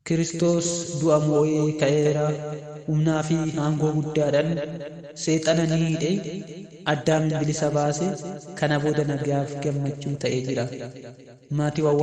Kiristoos du'a moo'ee ka'eera. Humnaa fi aangoo guddaadhaan seexana ni hidhe, Addaamin bilisa baase. Kana booda nagaaf gammachuu ta'ee jira. Maatiiwwan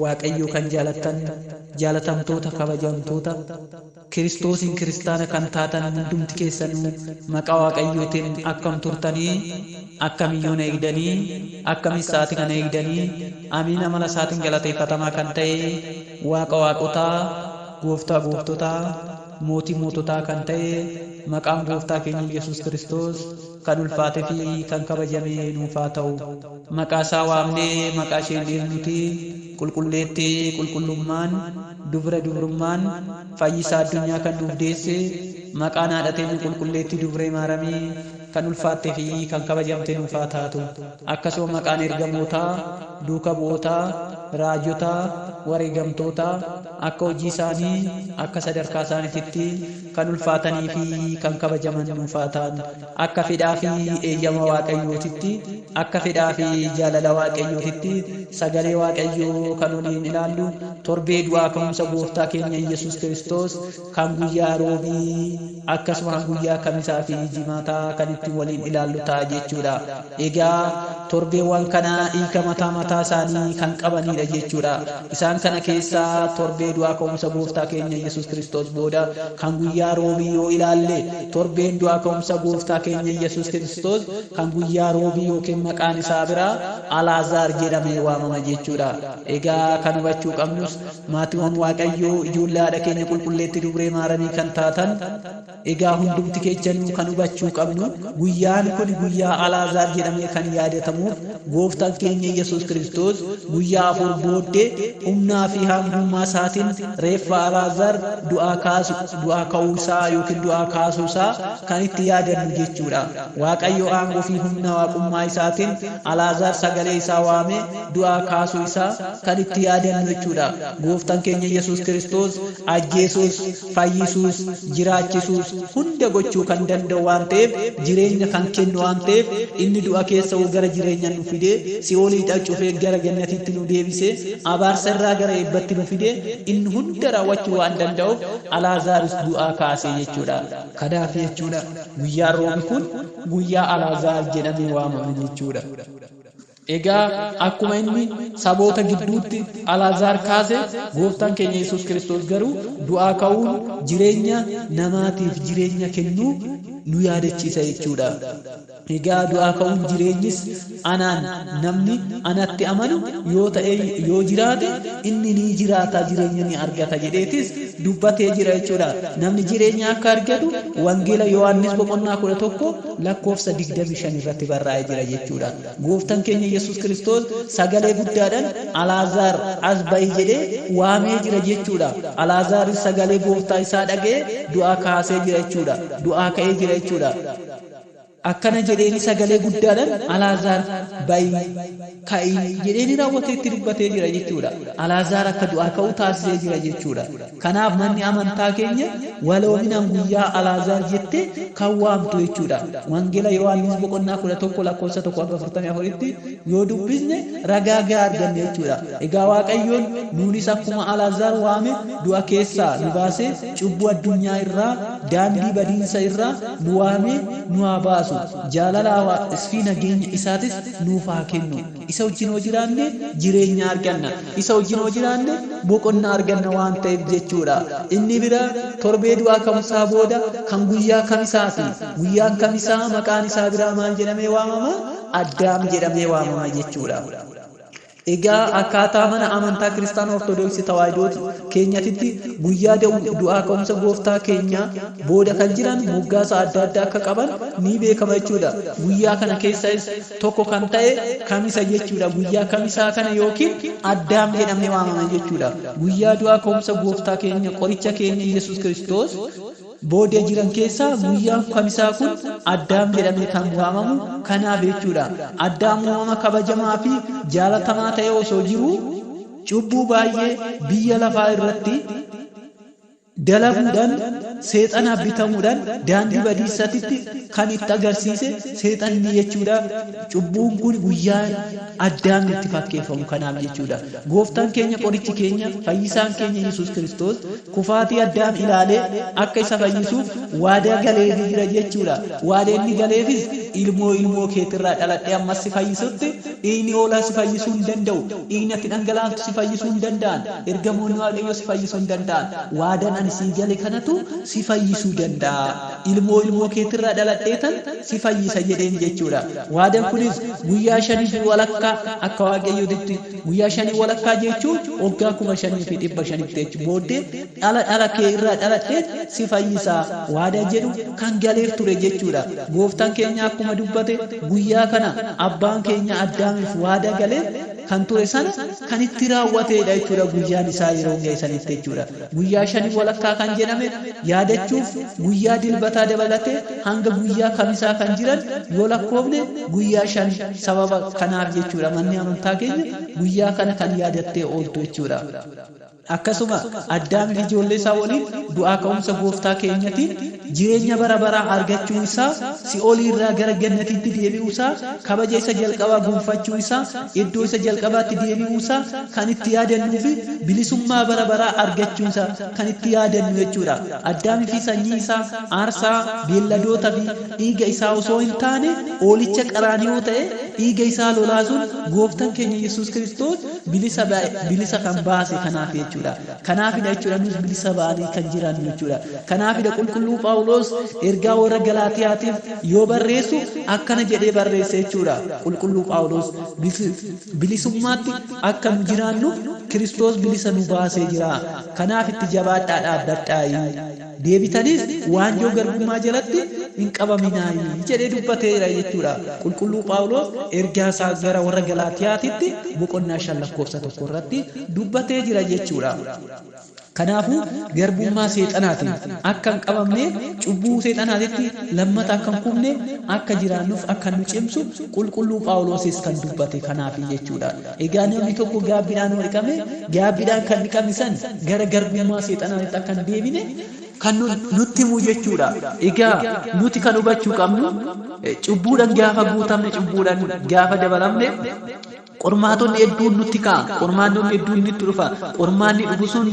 Waaqayyoo kan jaalattan, jaalatamtoota kabajamtoota, Kiristoosiin kiristaana kan taatan hundumti keessanuu maqaa Waaqayyootiin akkam turtanii, akkamiyyuu na eegdanii, akkamis sa'aatii kana eegdanii, amiin amala isaatiin galateeffatamaa kan ta'e Waaqa waaqotaa, Gooftaa gooftotaa, mootii moototaa kan ta'e maqaan gooftaa keenya Yesuus Kiristoos kan ulfaatee fi kan kabajame nuuf haa ta'u. Maqaa isaa waamnee maqaa ishee deemnuti qulqulleetti qulqullummaan, dubra dubrummaan, fayyisaa addunyaa kan nuuf deesse maqaan haadha teenya qulqulleetti dubree maaramii kan ulfaattee fi kan kabajamte nuuf haa taatu. Akkasuma maqaan ergamootaa, duuka bu'ootaa, raajotaa, wareegamtootaa akka hojii isaanii, akka sadarkaa isaaniitti kan ulfaatanii fi kan kabajaman nuuf haa ta'an. Akka fedhaa fi eeyyama Waaqayyootitti, akka fedhaa fi jaalala Waaqayyootitti sagalee Waaqayyoo kan waliin ilaallu torbee du'aa ka'umsa gooftaa keenya Yesuus Kiristoos kan guyyaa roobii akkasuma guyyaa kamisaa fi jimaataa kan ittiin waliin ilaallu ta'a jechuudha. Egaa torbeewwan kana hiika mataa isaanii kan qabanidha jechuudha. Isaan kana keessaa torbee du'aa ka'umsa gooftaa keenya Yesuus Kiristoos booda kan guyyaa roobii yoo ilaalle, torbeen du'aa ka'umsa gooftaa keenya Yesuus Kiristoos kan guyyaa roobii yookiin maqaan isaa biraa Alaazaar jedhamee waamama jechuudha. Egaa kan hubachuu qabnus maatiiwwan Waaqayyoo ijoollee haadha keenya qulqulleetti dubree maaramii kan taatan, egaa hundumti keessanuu kan hubachuu qabnu guyyaan kun guyyaa Alaazaar jedhamee kan yaadatamuuf gooftaan keenya Yesuus Kiristoos guyyaa afur booddee humnaa fi hangummaa isaatiin reeffa Alaazaar du'aa ka'uu isaa yookiin du'aa kaasuu isaa kan itti yaadannu jechuudha. Waaqayyo aangoo fi humna waaqummaa isaatiin Alaazaar sagalee isaa waamee du'aa kaasuu isaa kan itti yaadannu jechuudha. Gooftaan keenya Yesuus Kiristoos ajjeesuus, fayyisuus, jiraachisuus hunda gochuu kan danda'u waan ta'eef, jireenya kan kennu waan ta'eef, inni du'a keessa gara jireenya nu fidee, si'oolii cufee gara jannatiitti nu deebisee, abaarsa irraa gara eebbatti nu fidee, inni hunda raawwachuu waan danda'uuf Alaazaaris du'aa kaasee jechuudha. Kanaaf jechuudha guyyaa roobii kun guyyaa Alaazaar jedhamee waamame jechuudha. Egaa akkuma inni saboota gidduutti Alaazaar kaase, gooftaan keenya Yesuus Kiristoos garuu du'aa ka'uun jireenya namaatiif jireenya kennuu nu yaadachiisa jechuudha. Egaa du'aa ka'uun jireenyis anaan namni anatti amanu yoo jiraate inni ni jiraata, jireenya ni argata jedheetis dubbatee jira jechuudha. Namni jireenya akka argatu wangeela Yohaannis boqonnaa 11 lakkoofsa 25 irratti barraa'ee jira jechuudha. Gooftaan keenya Yesuus Kiristoos sagalee guddaadhaan Alaazaar as ba'i jedhee waamee jira jechuudha. Alaazaaris sagalee gooftaa isaa dhaga'ee du'aa kaasee jira jechuudha. Du'aa ka'ee jira jechuudha. Akkana jedheeni sagalee guddaadhaan Alaazaar ba'i ka'i jedheeni raawwatee itti dubbatee jira jechuudha. Alaazaar akka du'aa ka'u taasisee jira jechuudha. Kanaaf manni amantaa keenya waloominaan guyyaa Alaazaar jettee kan waamtu jechuudha. Wangeela Yohaannis boqonnaa 11 lakkoofsa 144tti yoo dubbisne ragaa gahaa arganne jechuudha. Egaa Waaqayyoon nuunis akkuma Alaazaar waame du'a keessaa nu baasee cubbuu addunyaa irraa, daandii badiinsa irraa nu waamee nu haa baasu. Jaalalaa fi nageenya isaatis nuuf haa kennu. Isa wajjin hoo jiraanne jireenya arganna. Isa wajjin hoo jiraanne boqonnaa arganna waan ta'eef jechuudha. Inni bira torbee du'aa ka'umsaa booda kan guyyaa kamisaati. Guyyaan kamisaa maqaan isaa biraa maal jedhamee waamama? Addaam jedhamee waamama jechuudha. Egaa akkaataa mana amantaa kiristaana ortodoksii tawaahidoo keenyatti guyyaa du'aa ka'umsa gooftaa keenya booda kan jiran moggaasa adda addaa akka qaban ni beekama jechuudha. Guyyaa kana keessas tokko kan ta'e kamisa jechuudha. Guyyaa kamisaa kana yookiin addaam jedhamee waamama jechuudha. Guyyaa du'aa ka'umsa gooftaa keenya qoricha keenya Yesuus Kiristoos booda jiran keessaa guyyaan kamisaa kun addaam jedhamee kan waamamu kanaaf jechuudha. Addaam uumama kabajamaa fi jaalatamaa ta'e osoo jiru cubbuu baay'ee biyya lafaa irratti dalaguudhaan seexana bitamuudhaan daandii badiisatitti kan itti agarsiise seexanni jechuudha. Cubbuun kun guyyaa addaan itti fakkeeffamu kanaaf jechuudha. Gooftaan keenya qorichi keenya fayyisaan keenya Yesuus Kiristoos kufaatii Addaam ilaalee akka isa fayyisuuf waadaa galeefii jira jechuudha. Waadeenni galeefis ilmoo keetirraa dhaladhee ammas si fayyisutti dhiigni hoolaa si fayyisuu hin danda'u. Dhiigni ati dhangalaaftu si fayyisuu hin danda'an. Ergamoonni Waaqayyoo si fayyisuu hin danda'an. Waadaan ani sii gale kanatu si fayyisuu danda'a. Ilmoo keetirraa dhaladheetan si fayyisa jedheen jechuudha. Waadaan kunis guyyaa 5 walakkaa akka Waaqayyootti guyyaa 5 walakkaa jechuun waggaa 5,500 jechuudha. Booddee dhala kee irraa dhaladheet si fayyisa. Waadaa jedhu kan galeef ture jechuudha. Gooftaan keenya akkuma dubbate guyyaa kana abbaan keenya Addaamiif waadaa galeef kan ture sana kan itti raawwateedha jechuudha. Guyyaan isaa yeroo geessanitti jechuudha. Guyyaa 5 walakkaa kan jedhame yaadachuuf guyyaa dilbataa dabalatee hanga guyyaa kamisaa kan jiran yoo lakkoofne guyyaa 5 sababa kanaaf jechuudha. Manni amantaa keenya guyyaa kana kan yaadattee ooltu jechuudha. Akkasuma Addaamiif ijoollee isaa waliin du'aa ka'umsa gooftaa keenyatiin jireenya bara baraa argachuu isaa, si'oolii irraa gara gannatiitti deebi'uu isaa, kabaja isa jalqabaa gonfachuu isaa, iddoo isa jalqabaatti deebi'uu isaa kan itti yaadannuu fi bilisummaa bara baraa argachuu isaa kan itti yaadannu jechuudha. Addaamii fi sanyii isaa aarsaa beelladoota fi dhiiga isaa osoo hin taane oolicha qaraaniyoo ta'e dhiiga isaa lolaasuun gooftaan keenya Yesuus Kiristoos bilisa kan baase kanaaf jechuudha. Kanaafidha jechuudha nus bilisa baanii kan jiran jechuudha. Kanaafidha qulqulluu Phaawulos ergaa warra Galaatiyaatiif yoo barreessu akkana jedhee barreesse jechuudha. Qulqulluu Phaawulos bilisummaatti akka nu jiraannu Kiristoos bilisa nu baasee jira. Kanaaf itti jabaadhaa dhaabbadhaa. Deebitanis waanjoo garbummaa jalatti hin qabaminaa jedhee dubbateera jechuudha. Qulqulluu Phaawulos ergaa isaa gara warra Galaatiyaatitti boqonnaa 5:1 irratti dubbatee jira jechuudha. Kanaafuu garbummaa seexanaatiin akka hin qabamne cubbuu seexanaatitti lammata akka hin kufne akka jiraannuuf akka nu cimsu qulqulluu Phaawulosis kan dubbate kanaaf jechuudha. Egaa namni tokko gaabbiidhaan dhiqame gaabbiidhaan kan dhiqame san gara garbummaa seexanaatitti akka hin deebine kan nutti himu jechuudha. Egaa nuti kan hubachuu qabnu cubbuudhaan gaafa guutamne cubbuudhaan gaafa dabalamne qormaatonni hedduun nutti ka'a. Qormaatonni hedduun nutti dhufa. Qormaanni dhufu sun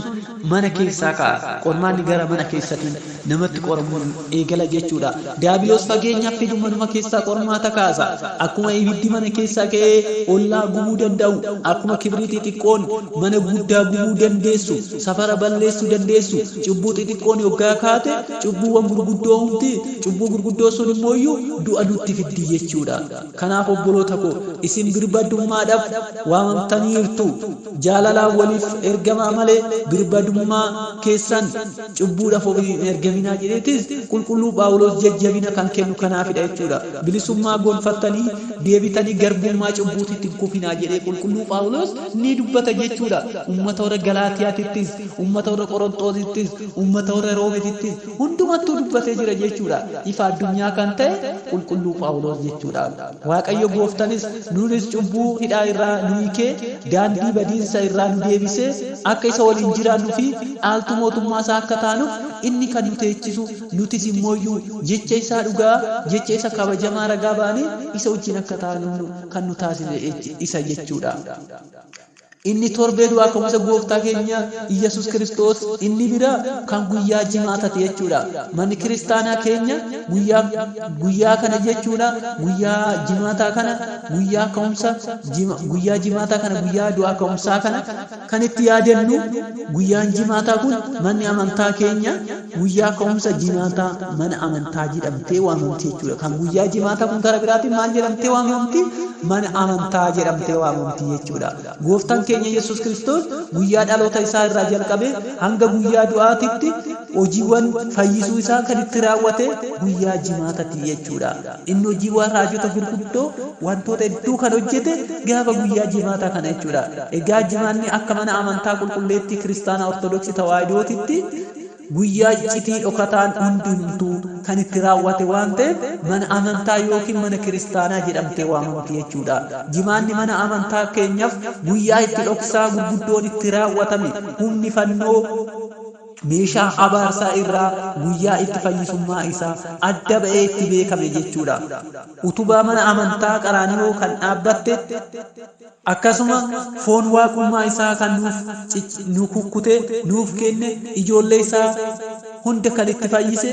mana keessaa ka'a. Qormaanni gara mana keessatiin namatti qoramuun eegala jechuudha. Diiyaabiloos fageenyaaf fidu manuma keessaa qormaata kaasa. Akkuma ibiddi mana keessaa ka'ee ollaa gubuu danda'u, akkuma kibriitii xiqqoon mana guddaa gubuu dandeessu, safara balleessuu dandeessu, cubbuu xixiqqoon yoggaa kaate cubbuuwwan gurguddoo humti. Cubbuu gurguddoo sun immoo du'a nutti fiddi jechuudha. Kanaaf obboloota koo isin birbaddummaadhaaf waamamtaniirtu. Jaalalaan waliif ergamaa malee birbadummaa keessan cubbuudhaaf hin ergaminaa jedheetis qulqulluu Phaawulos jajjabina kan kennu kanaafidha jechuudha. Bilisummaa gonfattanii deebitanii garbummaa cubbuutitti hin kufinaa jedhee qulqulluu Phaawulos ni dubbata jechuudha. Uummata warra Galaatiyaatittis, uummata warra Qorontoosittis, uummata warra Roometittis hundumattuu dubbatee jira jechuudha. Ifa addunyaa kan ta'e qulqulluu Phaawulos jechuudha. Waaqayyo gooftanis nuunis cubbuu hidhaa irraa nu hiikee daandii badiinsa irraa nu deebisee akka isa waliin jiraannuu fi dhaaltu mootummaa isaa akka taanuuf inni kan nu teechisu nutis immoo jecha isaa dhugaa jecha isa kabajamaa ragaa baanee isa wajjin akka taanu kan nu taasise isa jechuudha. Inni torbee du'aa ka'umsa gooftaa keenya Yesuus Kiristoos inni bira kan guyyaa jimaataati jechuudha. Manni kiristaanaa keenya guyyaa kana jechuudha. Guyyaa jimaataa kana guyyaa ka'umsa guyyaa jimaataa kana guyyaa du'aa ka'umsaa kana kan itti yaadannu guyyaan jimaataa kun manni amantaa keenya guyyaa ka'umsa jimaataa mana amantaa jedhamtee waamamti jechuudha. Kan guyyaa jimaataa kun gara biraatiin maal jedhamtee waamamti? Mana amantaa jedhamtee waamamti jechuudha. Gooftaan keenya Yesuus Kiristoos guyyaa dhaloota isaa irraa jalqabee hanga guyyaa du'aatitti hojiiwwan fayyisuu isaa kan itti raawwate guyyaa jimaataati jechuudha. Inni hojiiwwan raajota gurguddoo wantoota hedduu kan hojjete gaafa guyyaa jimaataa kana jechuudha. Egaa jimaanni akka mana amantaa qulqulleetti kiristaanaa ortodoksii tawaahidootitti guyyaa iccitii dhokataan hundumtuu kan itti raawwate waan ta'eef mana amantaa yookiin mana kiristaanaa jedhamtee waamamti jechuudha. Jimaanni mana amantaa keenyaaf guyyaa itti dhoksaa gurguddoon itti raawwatame humni fannoo meeshaa abaarsaa irraa guyyaa itti fayyisummaa isaa adda ba'ee itti beekame jechuudha. Utubaa mana amantaa Qaraaniyoo kan dhaabbatte akkasuma foon waaqummaa isaa kan nuuf kukkutee nuuf kenne ijoollee isaa hunda kan itti fayyise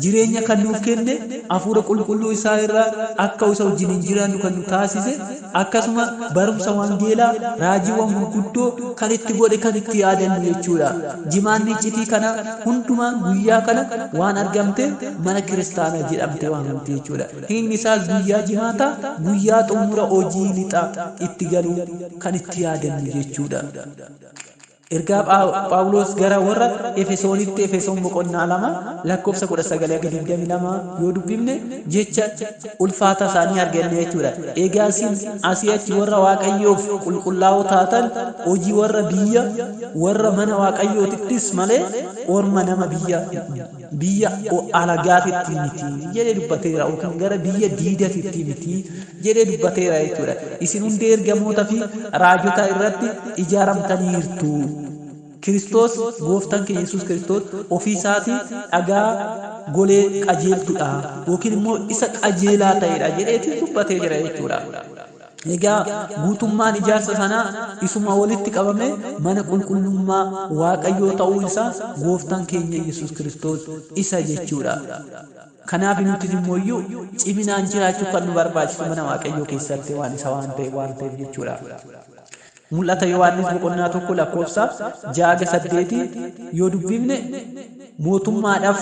jireenya kan nuuf kenne hafuura qulqulluu isaa irraa akka isa wajjin jiraannu kan nu taasise akkasuma barumsa wangeelaa raajiiwwan gurguddoo kan itti godhe kan itti yaadannu jechuudha. Jimaanni iccitii kana hundumaa guyyaa kana waan argamte mana kiristaanaa jedhamte waamamte jechuudha. Hiikni isaas guyyaa jimaataa guyyaa xumura hojii lixaa itti galuu kan itti yaadannu jechuudha. Ergaa Phaawulos gara warra Efesoonitti Efesoon boqonnaa 2 lakkoofsa 19-22 yoo dubbifne jecha ulfaata isaanii arganne jechuudha. Egaa isin asii achi warra Waaqayyoof qulqullaa'oo taatan hojii warra mana Waaqayyootittis malee orma nama biyya alagaatitti miti jedhee dubbateera yookiin gara biyya diidatitti miti jedhee dubbateera jechuudha. Isin hundi ergamoota fi raajota irratti ijaaramtaniirtu. Kiristoos gooftaan keenya Yesuus Kiristoos ofii isaatii dhagaa golee qajeeltuudha yookiin immoo isa qajeelaa ta'edha jedheetiin dubbatee jira jechuudha. Egaa guutummaan ijaarsa sanaa isuma walitti qabame mana qulqullummaa Waaqayyoo ta'uu isaa gooftaan keenya Yesuus Kiristoos isa jechuudha. Kanaaf nuti immoo ciminaan jiraachuu kan nu barbaachisu mana Waaqayyoo keessatti waan ta'eef jechuudha. Mul'ata Yohaannis boqonnaa 1 lakkoofsa 6-8 yoo dubbifne mootummaadhaaf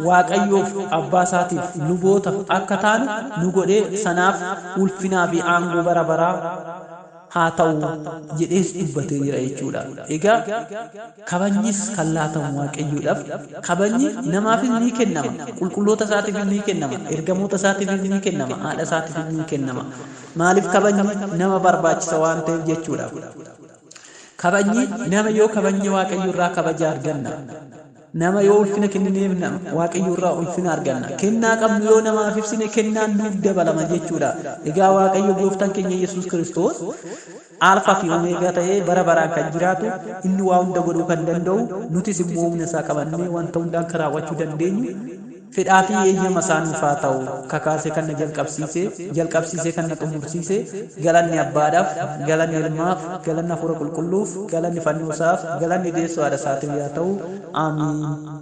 Waaqayyoof abbaa isaatiif luboota akka taanu nu godhee sanaaf ulfinaa fi aangoo bara baraa haa ta'u jedhees dubbatee jira jechuudha. Egaa kabajnis kan laatamu Waaqayyoodhaaf kabajni namaafis ni kennama, qulqulloota isaatiif ni kennama, ergamoota isaatiif ni kennama, haadha isaatiif ni kennama. Maaliif kabajni nama barbaachisa waan ta'eef jechuudha. Kabajni nama yoo kabajni Waaqayyo irraa kabaja arganna. Nama yoo ulfina kennineef Waaqayyo irraa ulfina arganna. Kennaa qabnu yoo namaaf ibsine kennaan nuuf dabalama jechuudha. Egaa Waaqayyo gooftaan keenya Yesuus Kiristoos Alfaa fi Omeegaa ta'ee bara baraan kan jiraatu inni waa hunda godhuu kan danda'u nutis immoo humna isaa qabannee wanta hundaan kan raawwachuu dandeenyu fedhaa fi eeyyama isaaniif haa ta'u kakaasee kan na jalqabsiisee kan na xumursiise galanni abbaadhaaf galanni ilmaaf galanni hafuura qulqulluuf galanni fannoo isaaf galanni deessoo haadha isaatiif haa ta'u. Aamiin.